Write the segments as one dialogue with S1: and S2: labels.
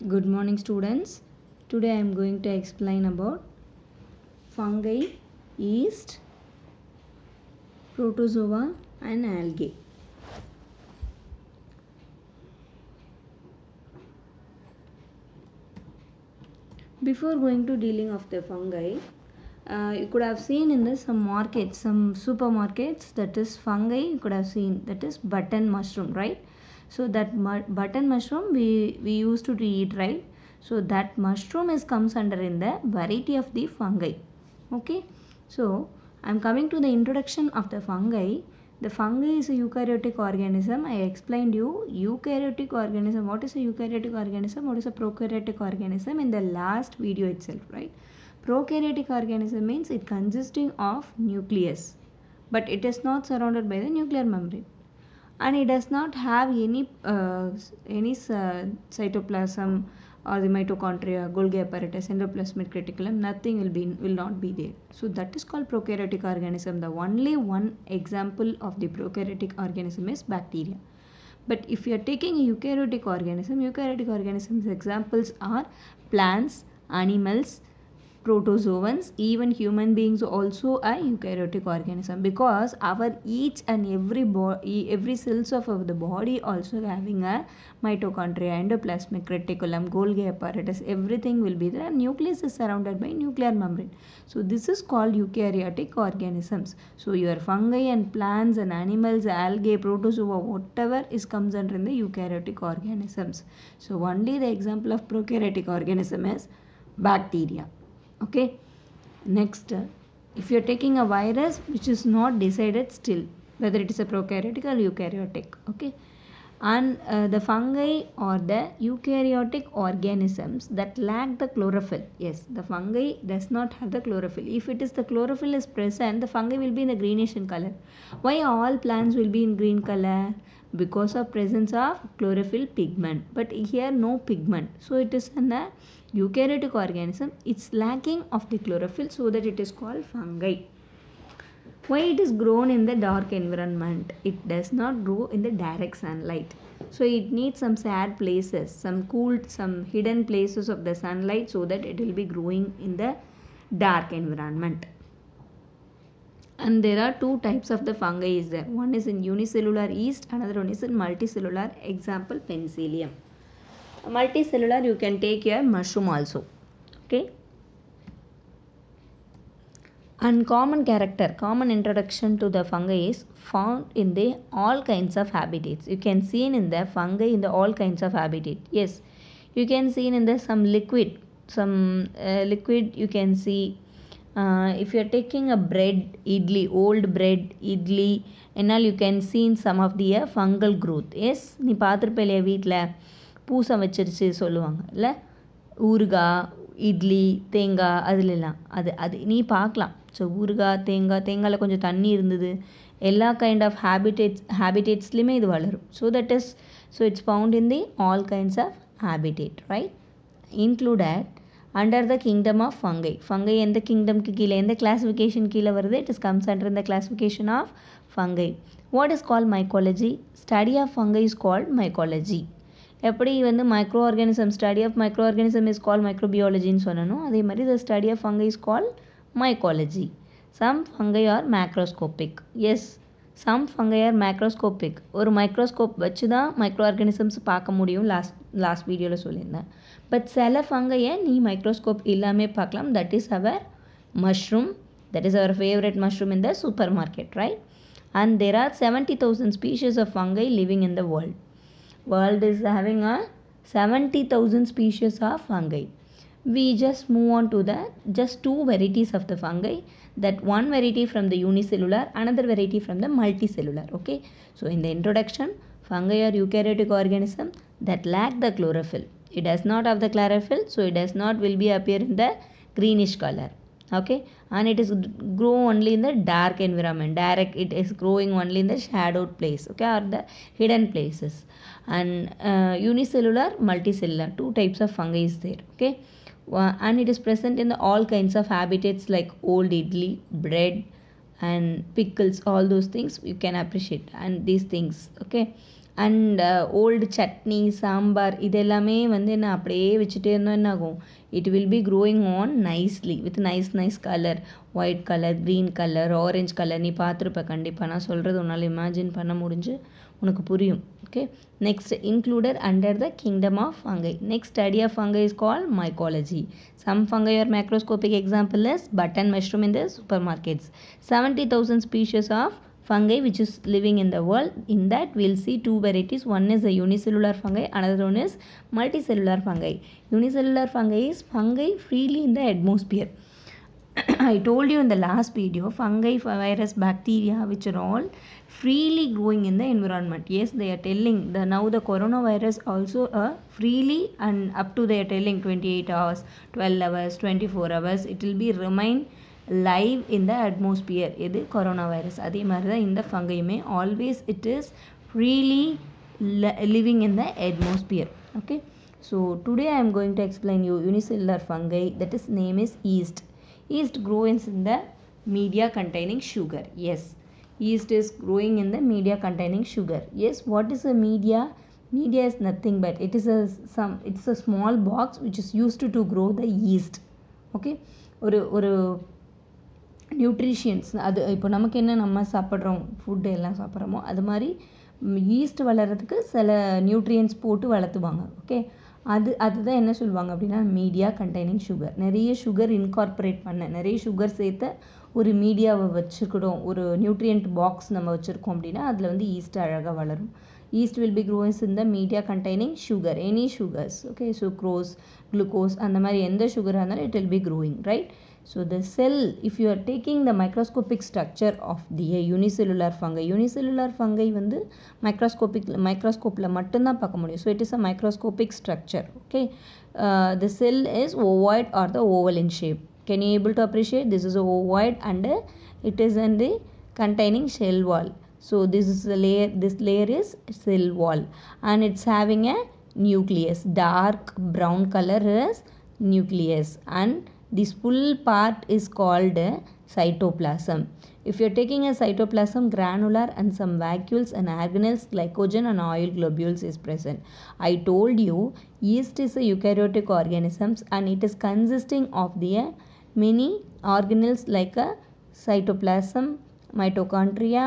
S1: Good morning students. Today I am going to explain about fungi, yeast, protozoa and algae. Before going to dealing of the fungi, you could have seen in this some markets, some supermarkets, that is fungi you could have seen, that is button mushroom, right? So that button mushroom we used to eat, right? So that mushroom is comes under in the variety of the fungi. Okay, so I'm coming to the introduction of the fungi. The fungi is a eukaryotic organism. I explained you eukaryotic organism. What is a eukaryotic organism? What is a prokaryotic organism in the last video itself, right? Prokaryotic organism means it consisting of nucleus, but it is not surrounded by the nuclear membrane, and it does not have any cytoplasm or the mitochondria, Golgi apparatus, endoplasmic reticulum. Nothing will not be there. So that is called prokaryotic organism. The only one example of the prokaryotic organism is bacteria. But if you are taking a eukaryotic organisms examples are plants, animals, protozoans, even human beings also a eukaryotic organism, because our each and every cells of the body also having a mitochondria, endoplasmic reticulum, Golgi apparatus, everything will be there, and nucleus is surrounded by nuclear membrane. So this is called eukaryotic organisms. So your fungi and plants and animals, algae, protozoa, whatever is comes under in the eukaryotic organisms. So only the example of prokaryotic organism is bacteria. Okay, next, if you are taking a virus which is not decided still whether it is a prokaryotic or eukaryotic, okay, and the fungi or the eukaryotic organisms that lack the chlorophyll. Yes, the fungi does not have the chlorophyll. If it is the chlorophyll is present, the fungi will be in the greenish in color. Why all plants will be in green color? Because of presence of chlorophyll pigment, but here no pigment, so it is an eukaryotic organism. It's lacking of the chlorophyll, so that it is called fungi. Why it is grown in the dark environment? It does not grow in the direct sunlight, so it needs some sad places, some cool, some hidden places of the sunlight, so that it will be growing in the dark environment. And there are two types of the fungi is there. One is in unicellular yeast, another one is in multicellular, example penicillium. Multicellular you can take your mushroom also. Okay, uncommon character, common introduction to the fungi is found in the all kinds of habitats. You can see in the fungi in the all kinds of habitat. Yes, you can see in the some liquid, some liquid you can see. If you are taking a bread, idli, old bread, idli, and all you can see in some of the fungal growth. Yes, நீ பார்த்துருப்பேலையா வீட்டில் பூசம் வச்சிருச்சு சொல்லுவாங்க இல்லை, ஊறுகாய், இட்லி, தேங்காய், அதுலெல்லாம் அது அது நீ பார்க்கலாம். ஸோ ஊறுகாய், தேங்காயில் கொஞ்சம் தண்ணி இருந்தது, எல்லா கைண்ட் ஆஃப் ஹேபிடேட்ஸ்லையுமே இது வளரும். So that is, so it's found in the all kinds of habitat, right? Included under the kingdom of fungi. Fungi எந்த கிங்டம்க்கு கீழே, எந்த கிளாஸிஃபிகேஷன் கீழே வருது? இட் இஸ் கம்ஸ் அண்டர் இந்த classification of fungi. What is called mycology? Study of fungi is called mycology. எப்படி வந்து micro organism, study of micro organism is call மைக்ரோபியாலஜின்னு சொன்னணும், அதே மாதிரி the study of fungi is call mycology. Some fungi are macroscopic. Yes, some fungi are macroscopic. ஒரு microscope வச்சு தான் micro organisms பார்க்க முடியும், லாஸ்ட் வீடியோவில் சொல்லியிருந்தேன். பட் சில ஃபங்கையை நீ மைக்ரோஸ்கோப் இல்லாமே பார்க்கலாம். That is our mushroom. That is our favourite mushroom in the supermarket, right? And there are 70,000 species of fungi living in the world. World is having a 70,000 species of fungi. We just move on to the just two varieties of the fungi. That one variety from the unicellular, another variety from the multicellular. Okay. So in the introduction, fungi are eukaryotic organism that lack the chlorophyll. It does not have the chlorophyll, so it does not will be appear in the greenish color. Okay, and it is grow only in the dark environment. Direct, it is growing only in the shadowed place, okay, or the hidden places. And unicellular, multicellular, two types of fungi is there. Okay, and it is present in the all kinds of habitats like old idli, bread, and pickles. All those things you can appreciate, and these things, okay. And old chutney sambar இது எல்லாமே வந்து என்ன அப்படியே வச்சுட்டே இருந்தால் என்ன ஆகும், it will be growing on nicely with nice colour, white colour, green colour, orange colour. நீ பார்த்துருப்ப கண்டிப்பாக, நான் சொல்கிறது உன்னால் இமேஜின் பண்ண முடிஞ்சு உனக்கு புரியும். Okay, next included under the kingdom of fungi. Next study of fungi is called mycology. Some fungi are macroscopic. Example is button mushroom in the supermarkets. 70,000 species of fungi which is living in the world. In that we'll see two varieties. One is a unicellular fungi, another one is multicellular fungi. Unicellular fungi is fungi freely in the atmosphere. I told you in the last video, fungi, virus, bacteria which are all freely growing in the environment. Yes, they are telling now the coronavirus also freely, and up to they are telling 28 hours, 12 hours, 24 hours it will be remain live in the atmosphere. இது coronavirus. அதே மாதிரி தான் இந்த ஃபங்கையுமே always it is freely living in the atmosphere. Okay, so today I am going to explain you unicellular fungi, that is name is yeast. Yeast grows in the media containing sugar. Yes, yeast is growing in the media containing sugar. Yes, what is a media? Media is nothing but it's a small box which is used to grow the yeast. Okay, ஒரு nutritionists அது இப்போ நமக்கு என்ன நம்ம சாப்பிட்றோம் food எல்லாம் சாப்பிட்றோமோ அது மாதிரி ஈஸ்ட் வளர்கிறதுக்கு சில நியூட்ரியன்ஸ் போட்டு வளர்த்துவாங்க. ஓகே, அதுதான் என்ன சொல்லுவாங்க அப்படின்னா மீடியா கண்டெய்னிங் சுகர். நிறைய சுகர் இன்கார்பரேட் பண்ண, நிறைய சுகர் சேர்த்த ஒரு மீடியாவை வச்சுக்கிட்டோம், ஒரு நியூட்ரியன்ட் பாக்ஸ் நம்ம வச்சுருக்கோம் அப்படின்னா அதில் வந்து ஈஸ்ட் அழகாக வளரும். yeast will be growing in the media containing sugar, any sugars. Okay, sucrose, glucose அந்த மாதிரி எந்த சுகராக இருந்தாலும் it will be growing, right? So the cell, if you are taking the microscopic structure of the unicellular fungi வந்து microscopeல மட்டும்தான் பார்க்க முடியும். So it is a microscopic structure. Okay, the cell is ovoid or the oval in shape. Can you able to appreciate? This is a ovoid and it is in the containing cell wall. So this is the layer, this layer is cell wall and it's having a nucleus. Dark brown color is nucleus and this full part is called cytoplasm. If you are taking a cytoplasm, granular and some vacuoles and organelles, glycogen and oil globules is present. I told you yeast is a eukaryotic organisms and it is consisting of the many organelles like a cytoplasm, mitochondria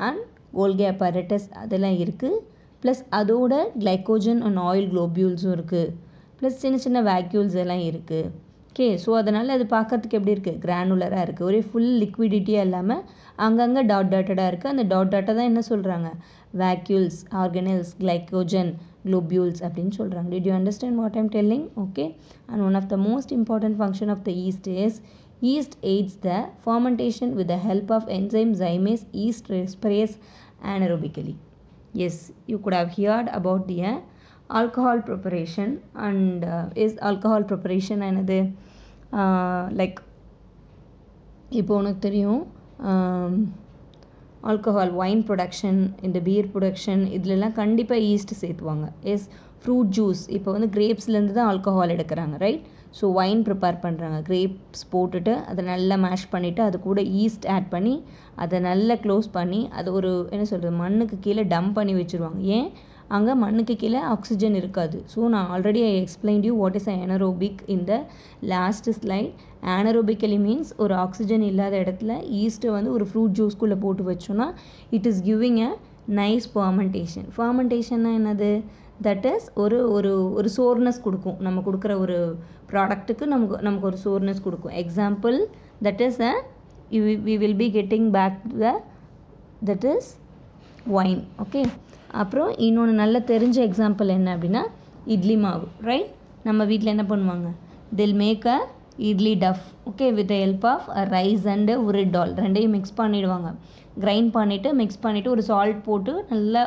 S1: and Golgi apparatus அதெல்லாம் இருக்குது. Plus அதோட glycogen and oil globules இருக்குது. Plus சின்ன சின்ன vacuoles எல்லாம் இருக்குது. Okay, so அதனால் அது பார்க்கறதுக்கு எப்படி இருக்குது, கிரானுலராக இருக்குது. ஒரே ஃபுல் லிக்விடிட்டியாக இல்லாமல் அங்கங்கே டாட்டடாக இருக்குது. அந்த டாட்டை தான் என்ன சொல்கிறாங்க, vacuoles, organelles, glycogen, globules அப்படின்னு சொல்கிறாங்க. Did you understand what I am telling? Okay, and one of the most important function of the yeast is yeast aids the fermentation with the help of enzyme zymase. Yeast respirates anaerobically. Yes, you could have heard about the alcohol preparation and is alcohol preparation என்னது, like இப்போ உனக்கு தெரியும் alcohol, wine production, இந்த pier production இதிலெல்லாம் கண்டிப்பாக east சேர்த்துவாங்க. S, fruit juice இப்போ வந்து கிரேப்ஸ்லேருந்து தான் ஆல்கஹால் எடுக்கிறாங்க, ரைட்? ஸோ ஒயின் ப்ரிப்பேர் பண்ணுறாங்க, கிரேப்ஸ் போட்டுட்டு அதை நல்லா மேஷ் பண்ணிவிட்டு அது கூட ஈஸ்ட் ஆட் பண்ணி அதை நல்லா க்ளோஸ் பண்ணி அதை ஒரு என்ன சொல்கிறது மண்ணுக்கு கீழே டம்ப் பண்ணி வச்சுருவாங்க. ஏன், அங்கே மண்ணுக்கு கீழே ஆக்சிஜன் இருக்காது. ஸோ நான் already I explained you what is anaerobic in the last slide. anaerobically means ஒரு ஆக்சிஜன் இல்லாத இடத்துல ஈஸ்ட்டை வந்து ஒரு ஃப்ரூட் ஜூஸ்குள்ளே போட்டு வச்சோன்னா it is giving a nice fermentation. ஃபர்மெண்டேஷன்னா என்னது, தட் இஸ் ஒரு ஒரு ஒரு சோர்னஸ் கொடுக்கும். நம்ம கொடுக்குற ஒரு ப்ராடக்ட்டுக்கு நமக்கு ஒரு சோர்னஸ் கொடுக்கும். Example, that is we will be getting back the that is wine. Okay, அப்புறம் இன்னொன்று நல்ல தெரிஞ்ச எக்ஸாம்பிள் என்ன அப்படின்னா இட்லி மாவு, ரைட்? நம்ம வீட்டில் என்ன பண்ணுவாங்க, they'll make a idli dough. Okay, with the help of rice and urad dal ரெண்டையும் மிக்ஸ் பண்ணிவிடுவாங்க. கிரைண்ட் பண்ணிவிட்டு மிக்ஸ் பண்ணிவிட்டு ஒரு சால்ட் போட்டு நல்லா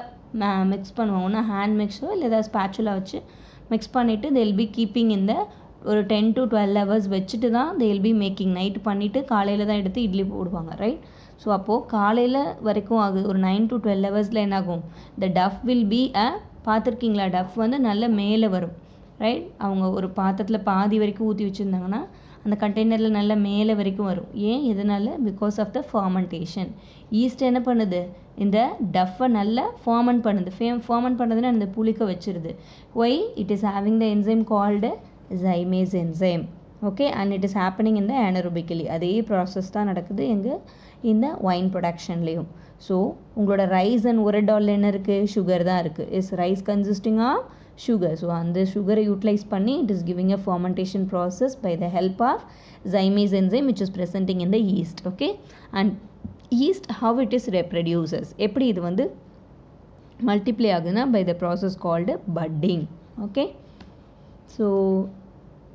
S1: மிக்ஸ் பண்ணுவாங்க. ஒன்று ஹேண்ட் மிக்ஸோ இல்லை ஏதாவது ஸ்பேச்சுலா வச்சு மிக்ஸ் பண்ணிவிட்டு they will be keeping in the ஒரு 10 to 12 hours வச்சுட்டு தான் they will be making. Night பண்ணிவிட்டு காலையில் தான் எடுத்து இட்லி போடுவாங்க, ரைட்? ஸோ அப்போது காலையில் வரைக்கும் ஆகுது, ஒரு 9 to 12 ஹவர்ஸில் என்னாகும், த டஃப் வில் பி பார்த்துருக்கீங்களா, டஃப் வந்து நல்ல மேலே வரும், ரைட்? அவங்க ஒரு பாத்திரத்தில் பாதி வரைக்கும் ஊற்றி வச்சுருந்தாங்கன்னா அந்த கண்டெய்னரில் நல்லா மேலே வரைக்கும் வரும். ஏன் எதனால? Because of the fermentation. Yeast என்ன பண்ணுது? இந்த டஃப்பை நல்லா ஃபர்மெண்ட் பண்ணுது. ஃபர்மெண்ட் பண்ணதுன்னா அந்த புளிக்க வச்சிருது. Why? It is having the enzyme called zymase enzyme. Okay, and it is happening இந்த anaerobically. அதே ப்ராசஸ் தான் நடக்குது எங்கே? இந்த ஒயின் ப்ரொடக்ஷன்லேயும். ஸோ உங்களோட ரைஸ் அண்ட் உரடால் என்ன இருக்குது? சுகர் தான் இருக்குது. Is rice consisting of sugar. So அந்த சுகரை யூட்டிலைஸ் பண்ணி it is giving a fermentation process by the help of zymase enzyme which is presenting in the yeast. Okay, and yeast how it is reproduces, எப்படி இது வந்து multiply ஆகுதுன்னா by the process called budding. Okay, so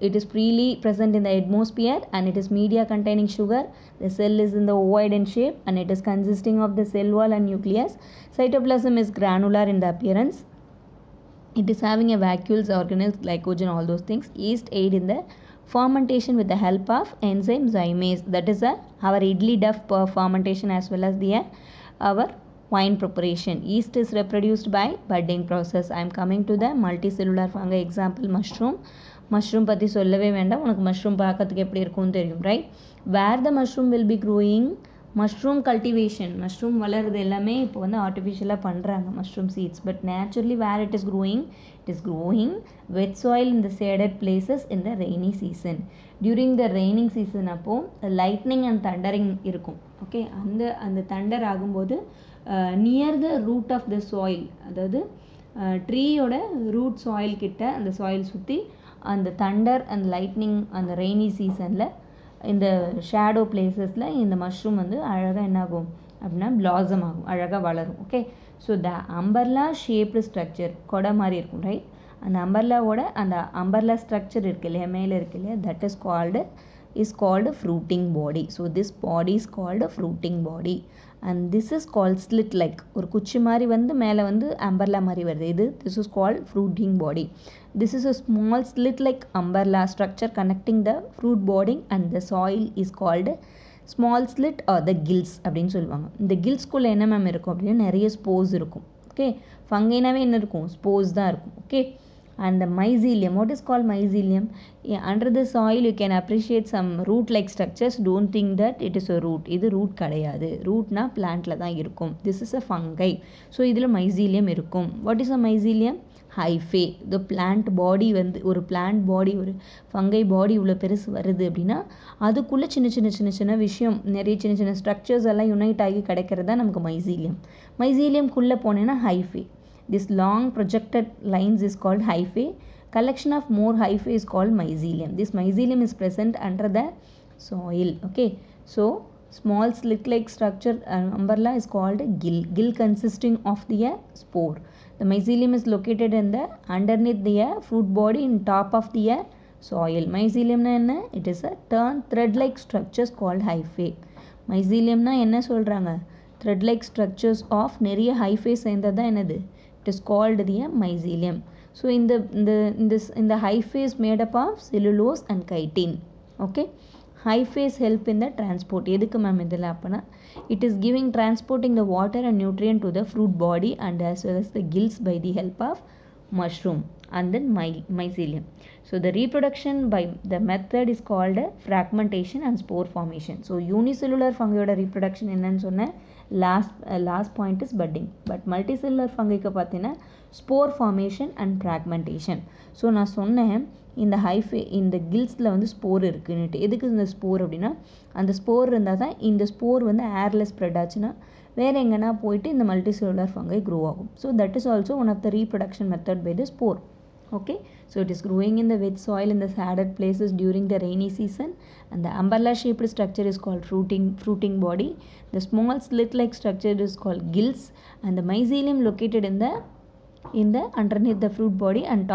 S1: it is freely present in the atmosphere and it is media containing sugar. The cell is in the ovoid in shape and it is consisting of the cell wall and nucleus. Cytoplasm is granular in the appearance. It is having a vacuoles, organelles, glycogen, all those things. Yeast aid in the fermentation with the help of enzyme zymase. That is our idli duff fermentation as well as the our wine preparation. Yeast is reproduced by budding process. I am coming to the multicellular fungi example, mushroom. Mushroom பற்றி சொல்லவே வேண்டாம், உனக்கு mushroom பார்க்கறதுக்கு எப்படி இருக்கும்னு தெரியும், right? Where the mushroom will be growing? Mushroom cultivation, mushroom வளருது எல்லாமே இப்போ வந்து ஆர்டிஃபிஷியலாக பண்ணுறாங்க mushroom seeds. But naturally where it is growing? It is growing wet soil in the shaded places in the rainy season. During the raining season அப்போது lightning and thundering இருக்கும். ஓகே, அந்த தண்டர் ஆகும்போது near the root of the soil, அதாவது ட்ரீயோட root soil கிட்ட அந்த soil சுற்றி அந்த தண்டர் அந்த லைட்னிங் அந்த ரெய்னி சீசனில் இந்த ஷேடோ பிளேசஸில் இந்த மஷ்ரூம் வந்து அழகாக என்னாகும் அப்படின்னா பிளாசம் ஆகும், அழகாக வளரும். Okay, so the umbrella shaped structure, கொடை மாதிரி இருக்கும், ரைட்? அந்த அம்பர்லாவோட அந்த அம்பர்லா ஸ்ட்ரக்சர் இருக்கு இல்லையா, மேலே இருக்கு இல்லையா, that is called fruiting body. So this body is called fruiting body and this is called slit like, ஒரு குச்சி மாதிரி வந்து மேலே வந்து அம்பர்லா மாதிரி வருது, இது this is called fruiting body. This is a small slit like umbrella structure connecting the fruit body and the soil is called small slit or the gills அப்படின்னு சொல்லுவாங்க. இந்த கில்ஸ்குள்ளே என்ன மேம் இருக்கும் அப்படின்னா நிறைய ஸ்போர்ஸ் இருக்கும். ஓகே, ஃபங்கைனாவே என்ன இருக்கும்? ஸ்போர்ஸ் தான் இருக்கும். Okay, and the mycelium, what is called mycelium? Under the soil you can appreciate some root like structures. Don't think that it is a root. இது root கிடையாது, rootனா plantல தான் இருக்கும். This is a fungi. So இதில் mycelium இருக்கும். What is a mycelium? hyphae. the plant body வந்து ஒரு plant body ஒரு fungi body இவ்வளோ பெருசு வருது அப்படின்னா அதுக்குள்ளே சின்ன விஷயம் நிறைய சின்ன ஸ்ட்ரக்சர்ஸ் எல்லாம் யுனைட் ஆகி கிடைக்கிறது தான் நமக்கு mycelium. myceliumக்குள்ளே போனேன்னா hyphae. This long projected lines is called hyphae. Collection of more hyphae is called mycelium. This mycelium is present under the soil. Okay, so small slit-like structure umbrella is called gill. Gill consisting of the spore. The mycelium is located in the underneath the fruit body in top of the soil. Mycelium na enna? It is a thread-like structures called hyphae. Mycelium na enna சொல்றாங்க? Thread-like structures of நிறைய hyphae சேர்ந்ததா என்னது? It is called the mycelium. So in the hyphae is made up of cellulose and chitin. Okay, hyphae help in the transport. எதுக்கு ma'am இதில் அப்பனா it is giving transporting the water and nutrient to the fruit body and as well as the gills by the help of mushroom and then mycelium. So the reproduction by the method is called fragmentation and spore formation. So unicellular fungi reproduction என்னன்னு சொன்னேன், last point is budding. But multicellular fungi க்கு பார்த்தீங்கன்னா spore formation and fragmentation. So நான் சொன்னேன் இந்த hyphae இந்த கில்ஸில் வந்து spore இருக்குன்னுட்டு. எதுக்கு இந்த ஸ்போர் அப்படின்னா அந்த ஸ்போர் இருந்தால் தான் இந்த ஸ்போர் வந்து ஏரில் ஸ்ப்ரெட் ஆச்சுன்னா வேறு எங்கன்னா போயிட்டு இந்த மல்டிசெல்லுலர் ஃபங்கை க்ரோ ஆகும். So that is also one of the reproduction method by the spore. Okay, so it is growing in the wet soil in the shaded places during the rainy season and the umbrella shaped structure is called fruiting body. The small slit like structure is called gills and the mycelium located in the underneath the fruit body and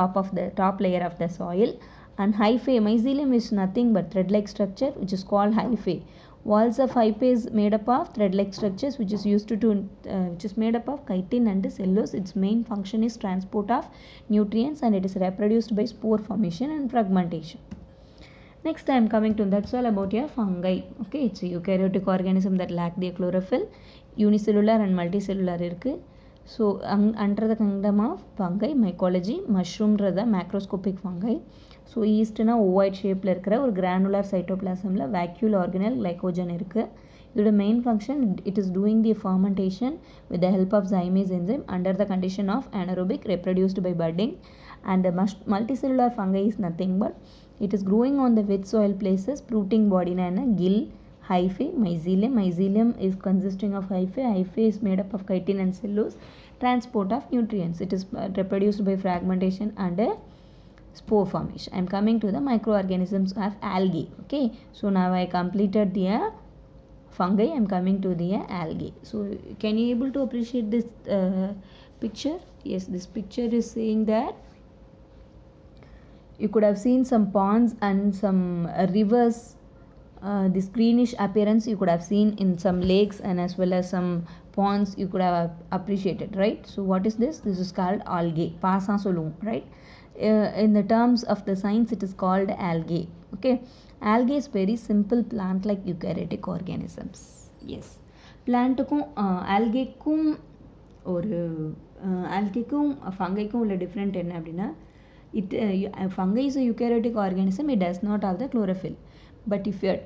S1: top layer of the soil. And hyphae, mycelium is nothing but thread like structure which is called hyphae. Walls of hyphae is made up of thread-like structures which is made up of chitin and cellulose. Its main function is transport of nutrients and it is reproduced by spore formation and fragmentation. Next I am coming to that's all about your fungi. Okay, it's a eukaryotic organism that lack the chlorophyll. Unicellular and multicellular இருக்கு. So under the kingdom of fungi, mycology, mushroom the macroscopic fungi. So yeast na ovoid shape la இருக்கிற ஒரு granular cytoplasm la vacuole organelle glycogen இருக்கு. இதோட main function, it is doing the fermentation with the help of zymase enzyme under the condition of anaerobic reproduced by budding. And the multicellular fungi is nothing but it is growing on the wet soil places, fruiting body na gill, hyphae, mycelium. Mycelium is consisting of hyphae. Hyphae is made up of chitin and cellulose. Transport of nutrients, it is reproduced by fragmentation and spore formation. I am coming to the microorganisms of algae. Okay, so now I completed the fungi. I am coming to the algae. So can you able to appreciate this picture? Yes, this picture is saying that you could have seen some ponds and some rivers. This greenish appearance you could have seen in some lakes and as well as some ponds you could have appreciated, right? So what is this? This is called algae. Pasa solum, right? In the terms of the science, it is called algae. Okay, algae is very simple plant like eukaryotic organisms. Yes, plant kum algae kum ஒரு algae-க்கும் fungi-க்கும் உள்ள different என்ன அப்படின்னா, fungi is a eukaryotic organism. It does not have the chlorophyll. But if you are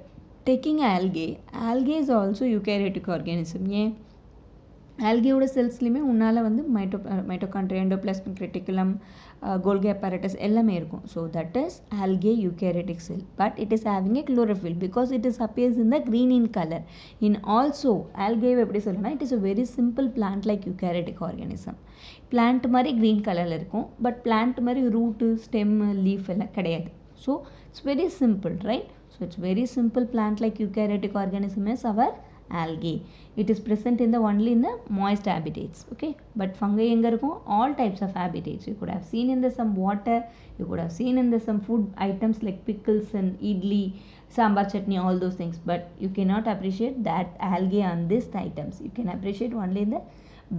S1: taking algae is also eukaryotic organism. ஏன் algae செல்ஸ்லையுமே உன்னால் வந்து mitochondria, endoplasmic reticulum, கோல்கி apparatus எல்லாமே இருக்கும். So that is algae eukaryotic cell, but it is having a chlorophyll because it is appears in the green in color. In also algae எப்படி சொல்லணும்னா, it is a very simple plant like eukaryotic organism. plant மாதிரி green கலரில் இருக்கும், but plant மாதிரி route, stem, leaf எல்லாம் கிடையாது. So it's very simple, right? So it's very simple plant like eukaryotic organism is our algae. It is present in the only in the moist habitats. Okay, but fungi எங்க இருக்கும்? All types of habitats. You could have seen in the some water, you could have seen in the some food items like pickles and idli, sambar chutney, all those things, but you cannot appreciate that algae on these items. You can appreciate only in the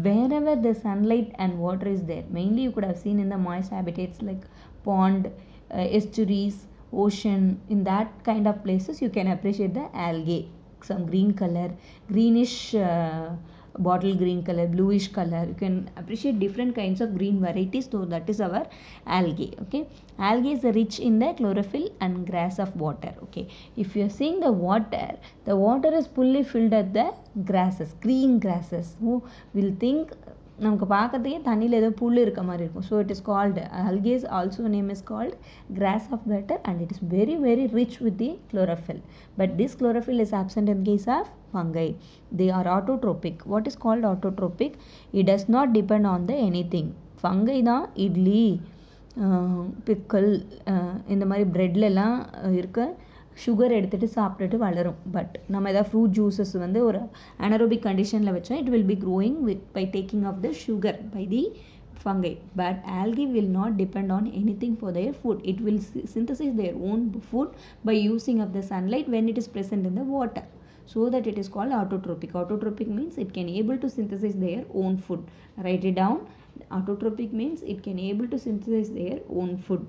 S1: wherever the sunlight and water is there. Mainly you could have seen in the moist habitats like pond, estuaries, ocean. In that kind of places you can appreciate the algae. Some green color, greenish bottle green color, bluish color. You can appreciate different kinds of green varieties. So that is our algae. Okay, algae is rich in the chlorophyll and grass of water. Okay, if you are seeing the water is fully filled at the grasses, green grasses. Who will think நமக்கு பார்க்கறதுக்கே தண்ணியில் ஏதோ புல் இருக்க மாதிரி இருக்கும். So it is called algae, also name is called grass of water, and it is very very rich with the chlorophyll. But this chlorophyll is absent in case of fungi. They are autotrophic. What is called autotrophic? It does not depend on the anything. fungi தான் இட்லி, பிக்கல், இந்த மாதிரி ப்ரெட்லெலாம் இருக்க sugar எடுத்துகிட்டு சாப்பிட்டுட்டு வளரும். But நம்ம எதாவது fruit juices வந்து ஒரு அனரோபிக் கண்டிஷனில் வச்சா it will be growing with by taking off the sugar by the fungi. But algae will not depend on anything for their food. It will synthesize their own food by using of the sunlight when it is present in the water. So that it is called autotrophic. Autotrophic means it can able to synthesize their own food. Write it down. Autotrophic means it can able to synthesize their own food.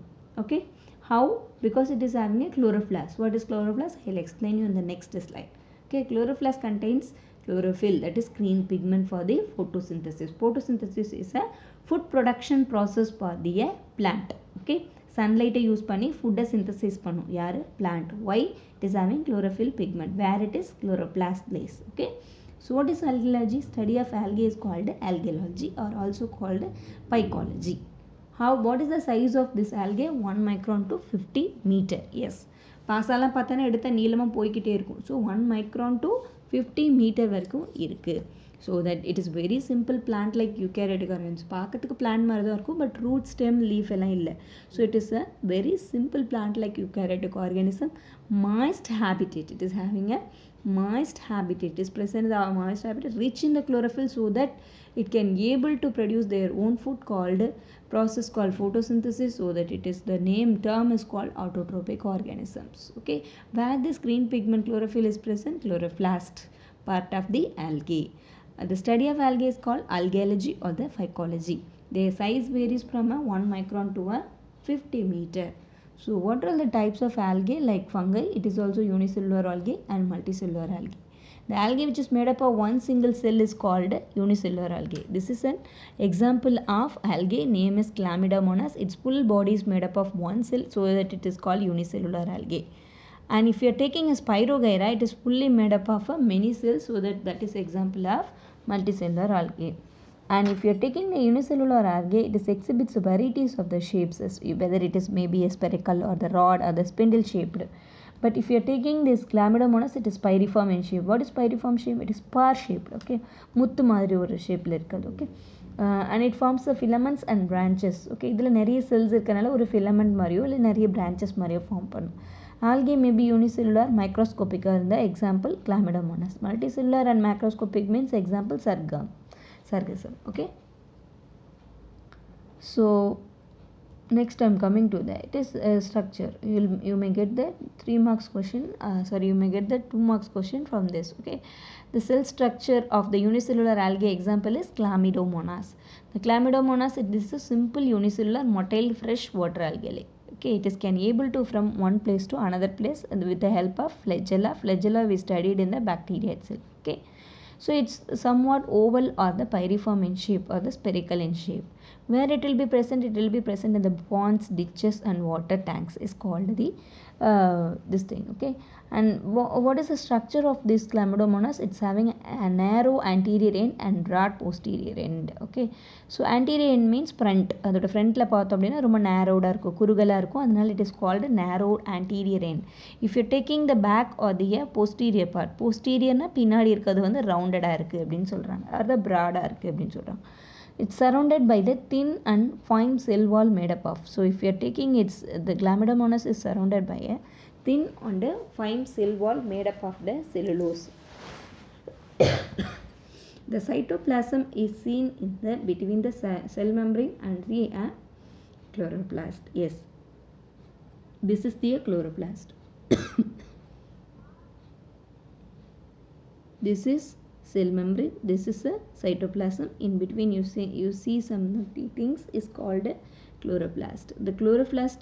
S1: Okay. How? Because it is having a chloroplast. What is chloroplast? I will explain you in the next slide. Okay, chloroplast contains chlorophyll, that is green pigment for the photosynthesis. Photosynthesis is a food production process for the plant. Okay, sunlight use பண்ணி food synthesis பண்ணும். யாரு? Plant. Why? It is having chlorophyll pigment. Where it is? Chloroplast place. Okay. So what is algae? Study of algae is called algaeology or also called phycology. What is the size of this algae? 1 micron to 50 meter. Yes, பாசாலாம் பார்த்தோன்னா எடுத்த நீளமாக போய்கிட்டே இருக்கும். So 1 micron to 50 meter வரைக்கும் இருக்குது. So that it is very simple plant like eukaryotic organs. பார்க்கறதுக்கு plant மாதிரி தான் இருக்கும், பட் ரூட், ஸ்டெம், லீஃப் எல்லாம் இல்லை. So it is a very simple plant like eukaryotic organism. moist habitat, it is having a moist habitat. It is present in the moist habitat, rich in the chlorophyll, so that it can able to produce their own food called process called photosynthesis. So that it is the name term is called autotrophic organisms. Okay, where this green pigment chlorophyll is present? Chloroplast part of the algae. The study of algae is called algaeology or the phycology. Their size varies from a 1 micron to a 50 meter. So what are the types of algae? Like fungi, it is also unicellular algae and multicellular algae. The algae which is made up of one single cell is called unicellular algae. This is an example of algae, name is Chlamydomonas. Its full body is made up of one cell, so that it is called unicellular algae. And if you are taking a Spirogyra, it is fully made up of many cells, so that is example of multicellular algae. And if you are taking the unicellular algae, it exhibits varieties of the shapes, whether it is maybe a spherical or the rod or the spindle shaped. But if you are taking this Chlamydomonas, it is pyriform in shape. What is pyriform shape? It is spar shaped. Okay, முத்து மாதிரி ஒரு ஷேப்பில் இருக்குது. Okay, and it forms the filaments and branches. Okay, இதில் நிறைய cells இருக்கனால ஒரு filament மாதிரியோ இல்லை நிறைய branches மாதிரியோ ஃபார்ம் பண்ணும். Algae may be unicellular, microscopic are the example Chlamydomonas. Multicellular and macroscopic means example Sargassum. Okay, so next I'm coming to that. It is structure. You may get the 3 marks question. You may get the 2 marks question from this. Okay, the cell structure of the unicellular algae example is Chlamydomonas. The Chlamydomonas, it is a simple unicellular motile fresh water algae. Okay, it is can able to from one place to another place and with the help of flagella. Flagella we studied in the bacteria itself. Okay, so it's somewhat oval or the pyriform in shape or the spherical in shape. Where it will be present? It will be present in the ponds, ditches and water tanks is called the this thing. Okay, and what is the structure of this Chlamydomonas? It's having a narrow anterior end and broad posterior end. Okay, so anterior end means front. அதோட ஃப்ரண்ட்டில் பார்த்தோம் அப்படின்னா ரொம்ப நேரோடாக இருக்கும், குறுகலாக இருக்கும், அதனால it is called narrow anterior end. If you're taking the back or the posterior part, posteriorனா பின்னாடி இருக்கிறது வந்து ரவுண்டடாக இருக்குது அப்படின்னு சொல்கிறாங்க, அது ப்ராடாக இருக்குது அப்படின்னு சொல்கிறாங்க. It's surrounded by the thin and fine cell wall made up of. So if you are taking the Chlamydomonas is surrounded by a thin and fine cell wall made up of the cellulose. The cytoplasm is seen in between the cell membrane and the chloroplast. Yes, this is the chloroplast. This is cell membrane, this is a cytoplasm. In between you see some things is called a chloroplast. The chloroplast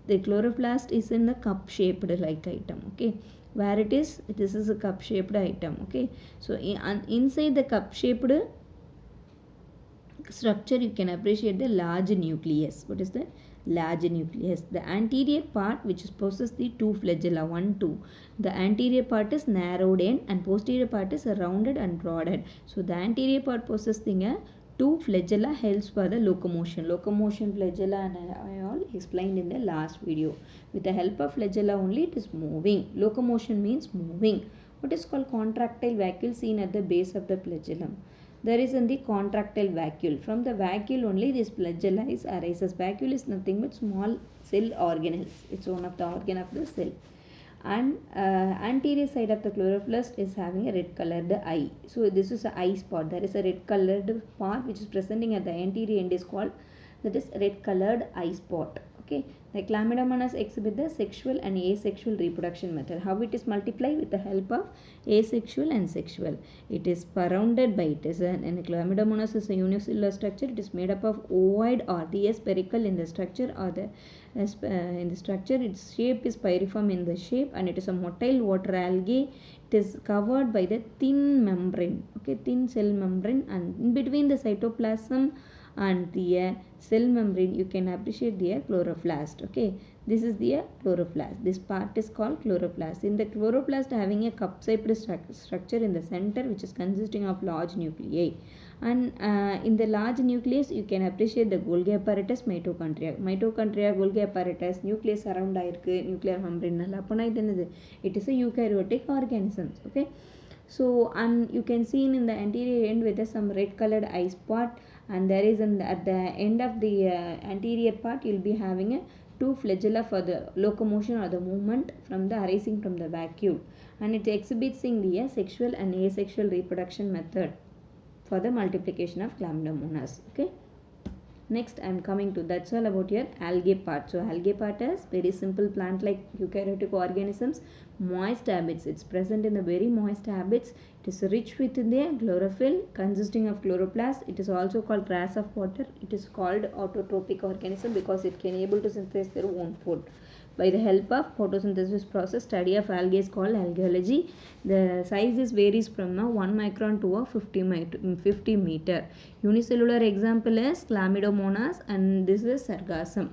S1: the chloroplast is in the cup shaped like item. Okay, where it is a cup shaped item. Okay, so inside the cup shaped structure you can appreciate the large nucleus. What is that? Large nucleus. The anterior part which possesses the 2 flagella, 1 2. The anterior part is narrowed end and posterior part is rounded and broadened. So the anterior part possessing a 2 flagella helps for the locomotion. Locomotion flagella and I all explained in the last video. With the help of flagella only it is moving. Locomotion means moving. What is called contractile vacuole seen at the base of the flagellum. There is in the contractile vacuole. From the vacuole only this flagella arises. Vacuole is nothing but small cell organelles. It's one of the organ of the cell. And anterior side of the chloroplast is having a red colored eye. So this is an eye spot. There is a red colored part which is presenting at the anterior end is called, that is red colored eye spot. Okay, the Chlamydomonas exhibit the sexual and asexual reproduction method. How it is multiplied? With the help of asexual and sexual. It is surrounded by and Chlamydomonas is a unicellular structure. It is made up of ovoid or the spherical in the structure or the in the structure. Its shape is pyriform in the shape and it is a motile water algae. It is covered by the thin membrane. Okay, thin cell membrane, and in between the cytoplasm and the cell membrane you can appreciate the chloroplast. Okay, this is the chloroplast. This part is called chloroplast. In the chloroplast having a cup-shaped structure in the center which is consisting of large nuclei, and in the large nucleus you can appreciate the Golgi apparatus, mitochondria. Golgi apparatus, nucleus around nuclear membrane. It is a eukaryotic organisms. Okay, so and you can see in the anterior end with some red colored eye spot, and there is at the end of the anterior part you will be having a 2 flagella for the locomotion or the movement from the arising from the vacuole, and it exhibits in the sexual and asexual reproduction method for the multiplication of Chlamydomonas. Okay, next I am coming to, that's all about your algae part. So algae part is very simple plant like eukaryotic organisms, moist habits. It's present in the very moist habits. It is rich with the chlorophyll consisting of chloroplast. It is also called grass of water. It is called autotrophic organism because it can able to synthesize their own food. By the help of photosynthesis process, study of algae is called algaeology. The size varies from 1 micron to a 50 meter. Unicellular example is Chlamydomonas, and this is Sargassum.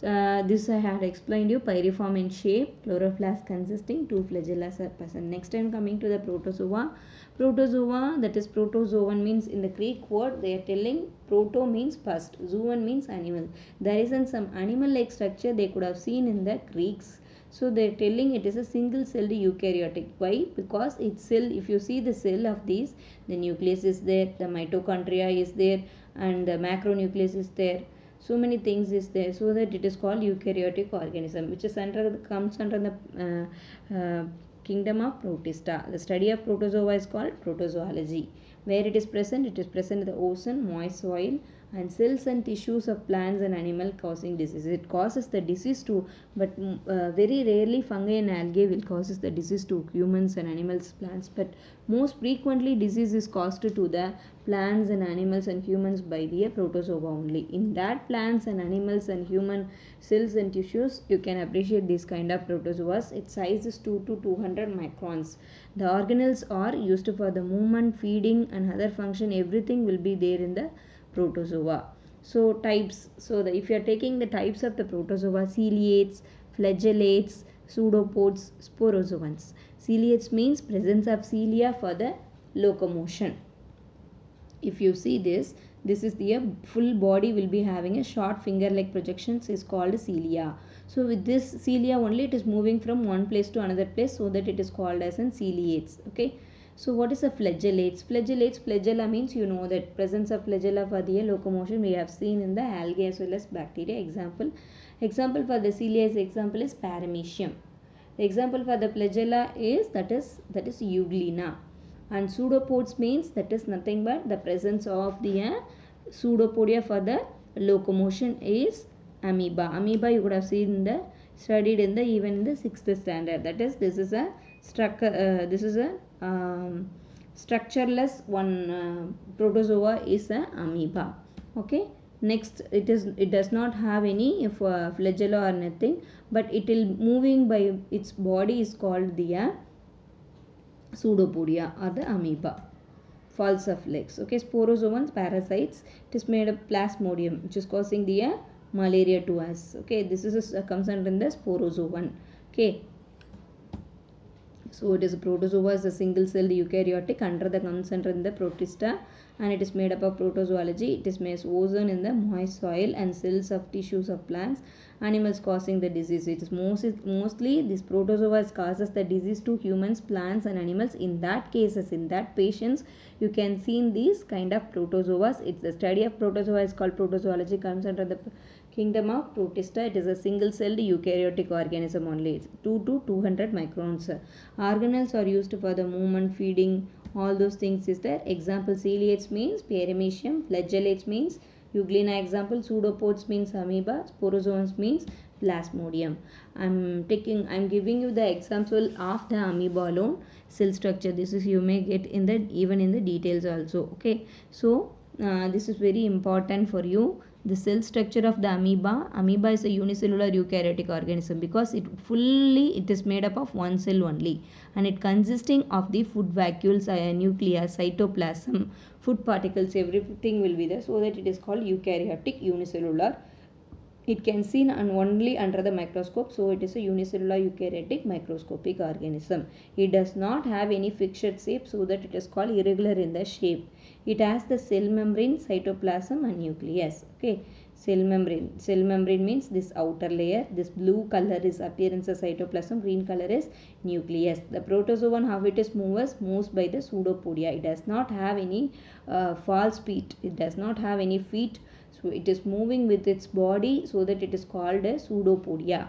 S1: This I had explained you. Pyriform in shape, chloroplast consisting, two flagella are present. Next time coming to the protozoa. Protozoa, that is protozoan means in the Greek word they are telling proto means first, zoon means animal. There isn't some animal like structure they could have seen in the Greeks. So they are telling it is a single celled eukaryotic. Why? Because its cell, if you see the cell of these, the nucleus is there, the mitochondria is there, and the macronucleus is there. So many things is there, so that it is called eukaryotic organism, which is comes under the kingdom of Protista. The study of protozoa is called protozoology. Where it is present in the ocean, moist soil, and cells and tissues of plants and animals causing disease. It causes the disease too, but very rarely fungi and algae will causes the disease to humans and animals, plants. But most frequently disease is caused to the plants and animals and humans by the protozoa only. In that plants and animals and human cells and tissues, you can appreciate this kind of protozoas. Its size is 2 to 200 microns. The organelles are used for the movement, feeding, and other function. Everything will be there in the protozoa. So types, if you are taking the types of the protozoa, ciliates, flagellates, pseudopods, sporozoans. Ciliates means presence of cilia for the locomotion. If you see this is the full body will be having a short finger like projections is called cilia. So with this cilia only it is moving from one place to another place, so that it is called as an ciliates. Okay. So what is a flagellates? Flagella means you know that presence of flagella for the locomotion we have seen in the algae as well as bacteria. Example for the cilia example is Paramecium. The example for the flagella is that is Euglena. And pseudopods means that is nothing but the presence of the pseudopodia for the locomotion is amoeba. Amoeba you could have studied in the even in the 6th standard. That is, this is a structureless one. Protozoa is a amoeba. Okay. Next, it does not have any flagella or nothing, but it will moving by its body is called the pseudopodia or the amoeba. Falls of legs. Okay. Sporozoans, parasites. It is made of plasmodium, which is causing the malaria to us. Okay. This is comes under the sporozoan. Okay. So it is a protozoa is a single celled eukaryotic under the comes under the protista, and it is made up of protozoology. It is made ozone in the moist soil and cells of tissues of plants, animals causing the disease. It is mostly this protozoa causes the disease to humans, plants, and animals. In that cases, in that patients, you can see in these kind of protozoas. It's the study of protozoa is called protozoology, comes under the kingdom of Protista. It is a single celled eukaryotic organism only. It's 2 to 200 microns. Organelles are used for the movement, feeding, all those things is there. Example, ciliates means Paramecium, flagellates means Euglena. Example, pseudopods means amoeba, sporozoans means plasmodium. I'm giving you the example of the amoeba alone. Cell structure, this is you may get in the even in the details also. Okay. So this is very important for you. The cell structure of the amoeba. Amoeba is a unicellular eukaryotic organism because it is made up of one cell only, and it consisting of the food vacuoles, nucleus, cytoplasm, food particles, everything will be there, so that it is called eukaryotic unicellular. It can seen only under the microscope, so it is a unicellular eukaryotic microscopic organism. It does not have any fixed shape, so that it is called irregular in the shape. It has the cell membrane, cytoplasm, and nucleus. Okay. Cell membrane means this outer layer. This blue color is appearance of cytoplasm, green color is nucleus. The protozoan, how it is moves by the pseudopodia. It does not have any false feet. It does not have any feet. So it is moving with its body, so that it is called a pseudopodia.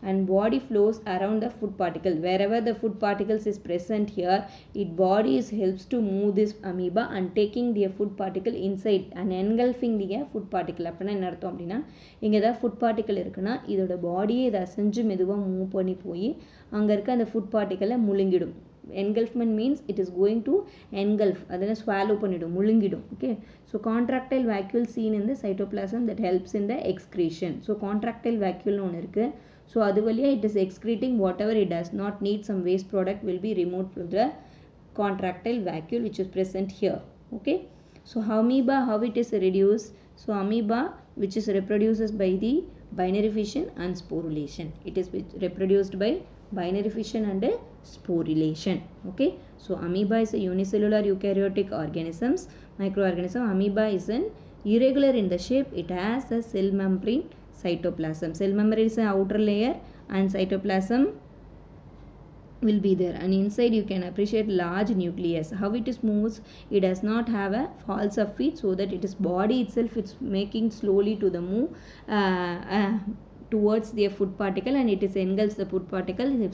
S1: And body flows around the food particle. Wherever the food particles is present here, its body helps to move this amoeba and taking the food particle inside and engulfing the food particle. அப்படின்னா என்ன அர்த்தம் அப்படின்னா, இங்கே ஏதாவது food particle இருக்குன்னா இதோட பாடியை இதை அசைஞ்சு மெதுவாக மூவ் பண்ணி போய் அங்கே இருக்க அந்த food பார்ட்டிக்கலை முழுங்கிடும். engulfment means it is going to engulf, adana swallow pannidum, முழுங்கிடும். Okay, so contractile vacuole seen in the cytoplasm that helps in the excretion. So contractile vacuole ஒன்று இருக்கு. So அது வழியா it is excreting whatever it does not need, some waste product will be removed from the contractile vacuole which is present here. Okay, so amoeba, how it is reduced? So amoeba which is reproduces by the binary fission and sporulation. It is reproduced by binary fission and sporulation. Okay, so amoeba is a unicellular eukaryotic organisms, microorganism. Amoeba is an irregular in the shape. It has a cell membrane, cytoplasm. Cell membrane is an outer layer and cytoplasm will be there, and inside you can appreciate large nucleus. How it is moves, it does not have a falls of feet, so that it is body itself it's making slowly to the move towards the food particle, and it is engulfs the food particle. If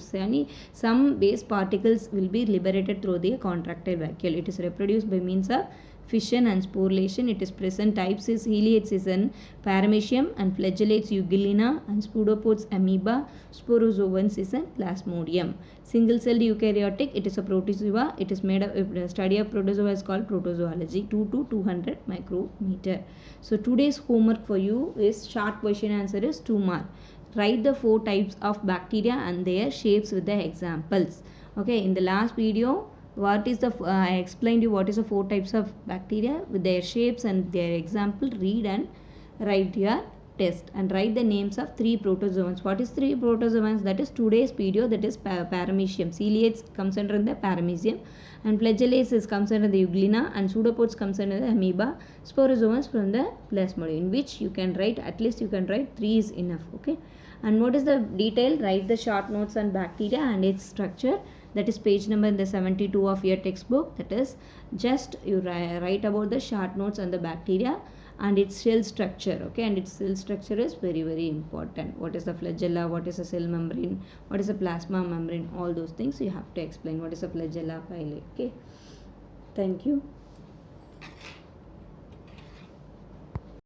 S1: some waste particles will be liberated through the contractile vacuole. It is reproduced by means of fission and sporulation. It is present types is Heliates is an paramecium, and flagellates Euglena, and pseudopods amoeba, sporozoans is an plasmodium. Single celled eukaryotic, it is a protozoa. It is made of study of protozoa is called protozoology. 2 to 200 micrometer. So today's homework for you is short question answer is 2 mark. Write the 4 types of bacteria and their shapes with the examples. Okay, in the last video what is the I explained you what is the 4 types of bacteria with their shapes and their example. Read and write your test, and write the names of 3 protozoans. What is 3 protozoans? That is today's video, that is paramecium. Ciliates comes under the paramecium, and flagellates is comes under the euglena, and pseudopods comes under the amoeba, sporozoans from the plasmodium, in which you can write at least you can write 3 is enough. Okay, and what is the detail? Write the short notes on bacteria and its structure. That is page number in the 72 of your textbook. That is just you write about the short notes on the bacteria and its cell structure. Okay, and its cell structure is very very important. What is the flagella, what is the cell membrane, what is the plasma membrane, all those things you have to explain. What is the flagella, pyle. Okay, thank you.